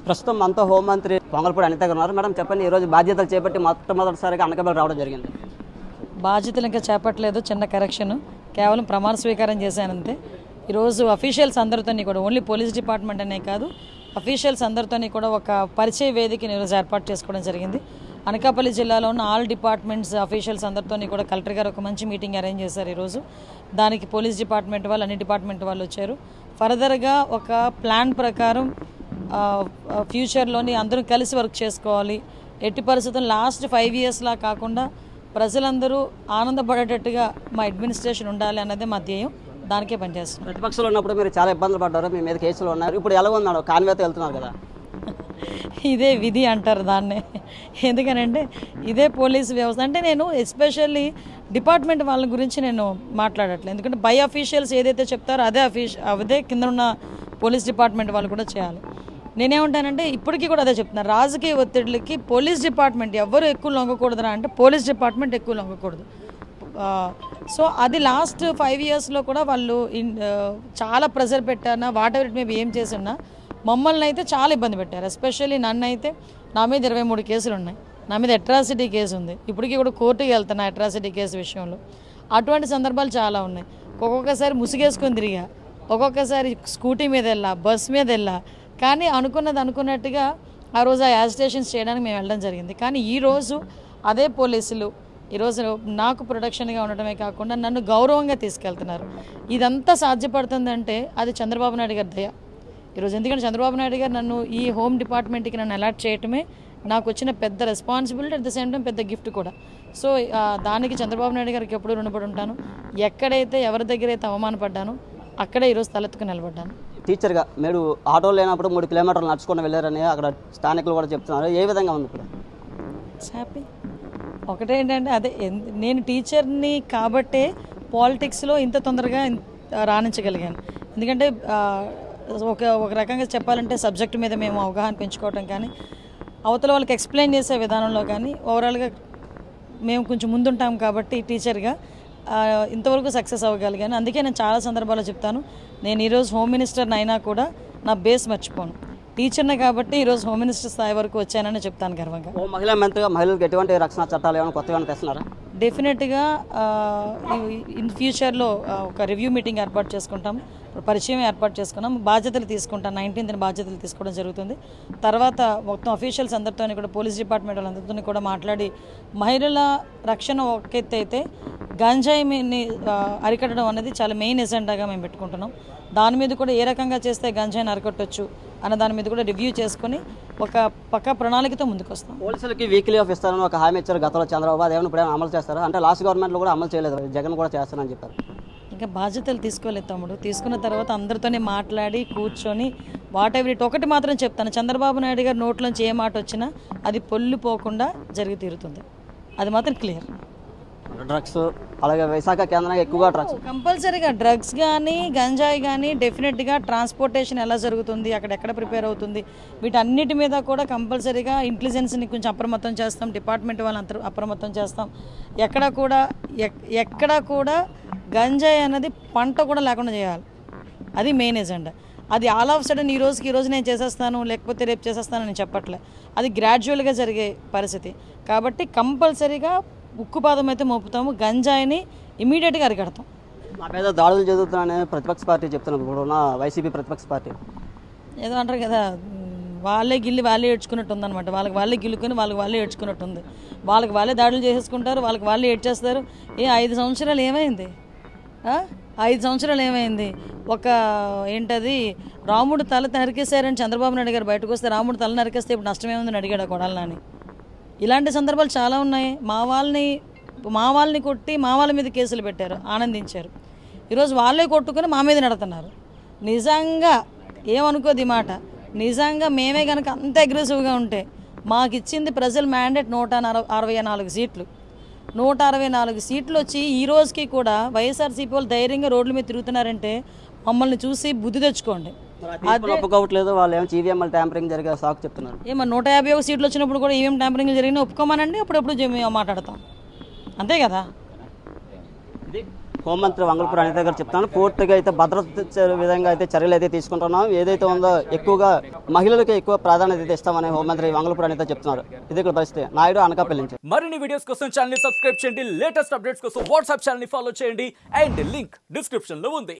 ప్రస్తుతం మనతో హోంమంత్రి పొంగల్పూడి అనిత గారు ఉన్నారు. మేడం చెప్పండి, ఈ రోజు బాధ్యతలు చేపట్టి మొట్టమొదటిసారిగా అనకాపల్లి రావడం జరిగింది. బాధ్యతలు ఇంకా చేపట్టలేదు, చిన్న కరెక్షన్, కేవలం ప్రమాణ స్వీకారం చేశానంతే. ఈరోజు అఫీషియల్స్ అందరితో కూడా, ఓన్లీ పోలీస్ డిపార్ట్మెంట్ అనే కాదు, అఫీషియల్స్ అందరితో కూడా ఒక పరిచయ వేదికని ఈరోజు ఏర్పాటు చేసుకోవడం జరిగింది. అనకాపల్లి జిల్లాలో ఉన్న ఆల్ డిపార్ట్మెంట్స్ అఫీషియల్స్ అందరితో కూడా కలెక్టర్ గారు ఒక మంచి మీటింగ్ అరేంజ్ చేశారు ఈరోజు. దానికి పోలీస్ డిపార్ట్మెంట్ వాళ్ళు, అన్ని డిపార్ట్మెంట్ వాళ్ళు వచ్చారు. ఫర్దర్గా ఒక ప్లాన్ ప్రకారం ఫ్యూచర్లోని అందరూ కలిసి వర్క్ చేసుకోవాలి. ఎట్టి పరిస్థితుల్లో లాస్ట్ 5 yearsలా కాకుండా ప్రజలందరూ ఆనందపడేటట్టుగా మా అడ్మినిస్ట్రేషన్ ఉండాలి అన్నదే మా ధ్యేయం. దానికే పనిచేస్తాం. ప్రతిపక్షంలో ఉన్నప్పుడు మీరు చాలా ఇబ్బందులు పడ్డారు, మీ మీద కేసులు ఉన్నారు. ఇప్పుడు ఎలా ఉన్నాడు? కాన్వేతో వెళ్తున్నారు కదా. ఇదే విధి అంటారు దాన్నే. ఎందుకనంటే ఇదే పోలీసు వ్యవస్థ. అంటే నేను ఎస్పెషల్లీ డిపార్ట్మెంట్ వాళ్ళ గురించి నేను మాట్లాడట్లేదు. ఎందుకంటే బై అఫీషియల్స్ ఏదైతే చెప్తారో అదే కింద ఉన్న పోలీస్ డిపార్ట్మెంట్ వాళ్ళు కూడా చేయాలి. నేనేమంటానంటే ఇప్పటికీ కూడా అదే చెప్తున్నారు, రాజకీయ ఒత్తిడికి పోలీస్ డిపార్ట్మెంట్ ఎవరు ఎక్కువ లొంగకూడదురా అంటే పోలీస్ డిపార్ట్మెంట్ ఎక్కువ లొంగకూడదు. సో అది లాస్ట్ 5 yearsలో కూడా వాళ్ళు చాలా ప్రెజర్ పెట్టారన్నా, వాట్ ఎవర్ ఇట్ మేబీ ఏం చేసినా మమ్మల్ని అయితే చాలా ఇబ్బంది పెట్టారు. ఎస్పెషల్లీ నన్ను అయితే నా మీద 23 కేసులు ఉన్నాయి. నా మీద అట్రాసిటీ కేసు ఉంది. ఇప్పటికీ కూడా కోర్టుకి వెళ్తున్నా అట్రాసిటీ కేసు విషయంలో. అటువంటి సందర్భాలు చాలా ఉన్నాయి. ఒక్కొక్కసారి ముసుగేసుకొని తిరిగా, ఒక్కొక్కసారి స్కూటీ మీద వెళ్ళా, బస్ మీద వెళ్ళా. కానీ అనుకున్నట్టుగా ఆ రోజు ఆ యాజిటేషన్స్ చేయడానికి మేము వెళ్ళడం జరిగింది. కానీ ఈరోజు అదే పోలీసులు ఈరోజు నాకు ప్రొటెక్షన్గా ఉండటమే కాకుండా నన్ను గౌరవంగా తీసుకెళ్తున్నారు. ఇదంతా సాధ్యపడుతుందంటే అది చంద్రబాబు నాయుడు గారి దయ ఈరోజు. ఎందుకంటే చంద్రబాబు నాయుడు గారు నన్ను ఈ హోమ్ డిపార్ట్మెంట్కి నన్ను అలాట్ చేయటమే నాకు వచ్చిన పెద్ద responsibility, at the same time పెద్ద గిఫ్ట్ కూడా. సో దానికి చంద్రబాబు నాయుడు గారికి ఎప్పుడూ రుణపడి ఉంటాను. ఎక్కడైతే ఎవరి దగ్గర అయితే అవమానపడ్డానో అక్కడే ఈరోజు తలెత్తుకుని నిలబడ్డాను. టీచర్గా మీరు ఆటోలో లేనప్పుడు 3 kilometers నడుచుకుని వెళ్ళారని అక్కడ స్థానికులు కూడా చెప్తున్నారు. ఏ విధంగా ఉంది ఇప్పుడు? హ్యాపీ. ఒకటేంటంటే అదే, నేను టీచర్ని కాబట్టే పాలిటిక్స్లో ఇంత తొందరగా రాణించగలిగాను. ఎందుకంటే ఒక రకంగా చెప్పాలంటే సబ్జెక్టు మీద మేము అవగాహన పెంచుకోవటం కానీ, అవతల వాళ్ళకి ఎక్స్ప్లెయిన్ చేసే విధానంలో కానీ ఓవరాల్గా మేము కొంచెం ముందుంటాం కాబట్టి టీచర్గా ఇంతవరకు సక్సెస్ అవ్వగలిగాను. అందుకే నేను చాలా సందర్భాల్లో చెప్తాను, నేను ఈరోజు హోమ్ మినిస్టర్ని అయినా కూడా నా బేస్ మర్చిపోను. టీచర్నే కాబట్టి ఈరోజు హోమ్ మినిస్టర్ స్థాయి వరకు వచ్చానని చెప్తాను గర్వంగా. మహిళా మంత్రిగా మహిళలకు ఎటువంటి రక్షణ చట్టాలు ఏమైనా కొత్తగా తెస్తున్నారా? డెఫినెట్గా ఇన్ ఫ్యూచర్లో ఒక రివ్యూ మీటింగ్ ఏర్పాటు చేసుకుంటాం, పరిచయం ఏర్పాటు చేసుకున్నాం. బాధ్యతలు తీసుకుంటాం. 19th బాధ్యతలు తీసుకోవడం జరుగుతుంది. తర్వాత మొత్తం అఫీషియల్స్ అందరితో కూడా, పోలీస్ డిపార్ట్మెంట్ వాళ్ళందరితో కూడా మాట్లాడి మహిళల రక్షణ ఒక ఎత్తు అయితే గంజాయిని అరికట్టడం అనేది చాలా మెయిన్ ఎజెండాగా మేము పెట్టుకుంటున్నాం. దాని మీద కూడా ఏ రకంగా చేస్తే గంజాయిని అరికట్టవచ్చు అన్న దాని మీద కూడా రివ్యూ చేసుకుని ఒక పక్క ప్రణాళికతో ముందుకు వస్తాం. పోలీసులకి వీక్లీ ఆఫ్ ఇస్తారని ఒక హామీ ఇచ్చారు గతంలో చంద్రబాబు. అదేమైనా ఇప్పుడు అమలు చేస్తారా? అంటే లాస్ట్ గవర్నమెంట్లో కూడా అమలు చేయలేదు, జగన్ కూడా చేస్తానని చెప్పారు. ఇంకా బాధ్యతలు తీసుకోలేదు తమ్ముడు. తీసుకున్న తర్వాత అందరితోనే మాట్లాడి కూర్చొని వాట్ ఎవర్ ఇట్. ఒకటి మాత్రం చెప్తాను, చంద్రబాబు నాయుడు గారి నోట్లోంచి ఏ మాట వచ్చినా అది పొల్లిపోకుండా జరిగి తీరుతుంది. అది మాత్రం క్లియర్. డ్రగ్స్ అలాగే విశాఖ కేంద్రంగా ఎక్కువగా డ్రగ్స్, కంపల్సరీగా డ్రగ్స్ కానీ గంజాయి కానీ డెఫినెట్గా ట్రాన్స్పోర్టేషన్ ఎలా జరుగుతుంది, అక్కడ ఎక్కడ ప్రిపేర్ అవుతుంది, వీటన్నిటి మీద కూడా కంపల్సరీగా ఇంటెలిజెన్స్ని కొంచెం అప్రమత్తం చేస్తాం. డిపార్ట్మెంట్ వాళ్ళని అప్రమత్తం చేస్తాం. ఎక్కడ కూడా గంజాయి అనేది పంట కూడా లేకుండా చేయాలి. అది మెయిన్ ఎజెండా. అది ఆల్ ఆఫ్ సడన్ ఈ రోజు నేను చేసేస్తాను లేకపోతే రేపు చేసేస్తాను అని చెప్పట్లే. అది గ్రాడ్యువల్గా జరిగే పరిస్థితి. కాబట్టి కంపల్సరీగా ఉక్కుపాదం అయితే మోపుతాము. గంజాయిని ఇమీడియట్గా అరికడతాం. నా మీద దాడులు జరుగుతున్నాయని ప్రతిపక్ష పార్టీ చెప్తున్నారు. ఇప్పుడు ఉన్న వైసీపీ ప్రతిపక్ష పార్టీ ఏదో అంటారు కదా, వాళ్ళే ఏడ్చుకున్నట్టు ఉందన్నమాట. వాళ్ళే గిల్లుకొని వాళ్ళే ఏడ్చుకున్నట్టు ఉంది. వాళ్ళే దాడులు చేసేసుకుంటారు, వాళ్ళే ఏడ్చేస్తారు. 5 సంవత్సరాలు ఏమైంది? 5 సంవత్సరాలు ఏమైంది? ఒక ఏంటది, రాముడు తల నరికేశారని చంద్రబాబు నాయుడు గారు బయటకు వస్తే రాముడు తల నరికేస్తే ఇప్పుడు నష్టమేముందని అడిగాడు కొడాలని. ఇలాంటి సందర్భాలు చాలా ఉన్నాయి. మా వాళ్ళని కొట్టి మా వాళ్ళ మీద కేసులు పెట్టారు, ఆనందించారు. ఈరోజు వాళ్ళే కొట్టుకుని మా మీద నడుతున్నారు. నిజంగా ఏమనుకోదు ఈ మాట, నిజంగా మేమే కనుక అంత అగ్రెసివ్గా ఉంటే, మాకు ఇచ్చింది ప్రజల మ్యాండేట్ 164 సీట్లు. 164 సీట్లు వచ్చి ఈ రోజుకి కూడా వైఎస్ఆర్సీపీ వాళ్ళు ధైర్యంగా రోడ్ల మీద తిరుగుతున్నారంటే మమ్మల్ని చూసి బుద్ధి తెచ్చుకోండి. ఒప్పుకోవట్లేదు. వాళ్ళు ఏమో ఈవీఎం ట్యాంపరింగ్ జరిగే సాకు చెప్తున్నారు. 151 సీట్లు వచ్చినప్పుడు కూడా ఈవీఎం ట్యాంపరింగ్ జరిగిన ఒప్పుకోమానండి, అప్పుడప్పుడు మాట్లాడతాం. అంతే కదా. హోంమంత్రి వంగలపూడి అనిత గారు చెప్తాను, పూర్తిగా అయితే భద్రత విధంగా అయితే చర్యలు అయితే తీసుకుంటున్నాం. ఏదైతే ఉందో ఎక్కువగా మహిళలకు ఎక్కువ ప్రాధాన్యత అయితే ఇస్తామని హోంమంత్రి వంగలపూడి అనిత చెప్తున్నారు. ఇది ఇక్కడ పరిస్థితి. నాయుడు అనకాపల్లి నుంచి. మరిన్ని వీడియోస్ కోసం ఛానల్ ని సబ్స్క్రైబ్ చేయండి, లేటెస్ట్ అప్డేట్స్ కోసం వాట్సాప్ ఛానల్ ని ఫాలో చేయండి అండ్ లింక్ డిస్క్రిప్షన్ లో ఉంది.